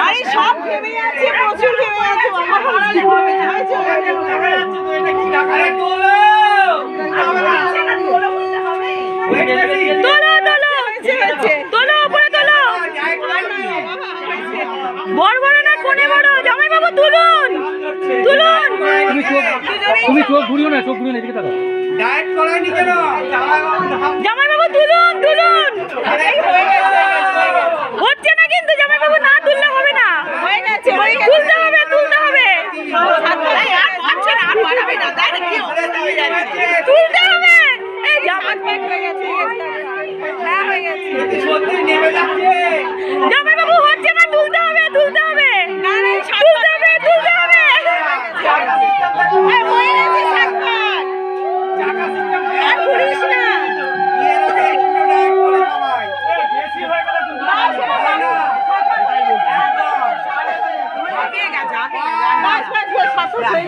আরে সব ভেবে আছে, প্রচুর ভেবে আছে। আমার হারালে হবে না। তুমি চোখ ঘুরিও না, চোখ ঘুরিও না, এদিকে তাকাও। ডায়েট করায়নি কেন? জামাইবাবু তুলুন তুলুন। হচ্ছে না কিন্তু জামাইবাবু, না তুললে হবে না। হয়ে গেছে, হয়ে গেছে। তুলতে হবে, তুলতে হবে। হচ্ছে না, আর বাড়াবে না। তাহলে কি হবে? তুলতে হবে। এই জামা পেট হয়ে গেছে। হ্যাঁ হয়ে গেছে। সত্যি নেমে যাচ্ছে। জামাইবাবু হচ্ছে না, তুলতে হবে, তুলতে হবে। না না, তুলতে হবে, তুলতে হবে। এই হয়ে গেছে সাতবার। চাকা সিস্টেম আর ঘুরিস না। এর আগে একটু ডায়েট করে সবাই। বেশি হয়ে গেল তো। বাস বাস একদম। বাস বাস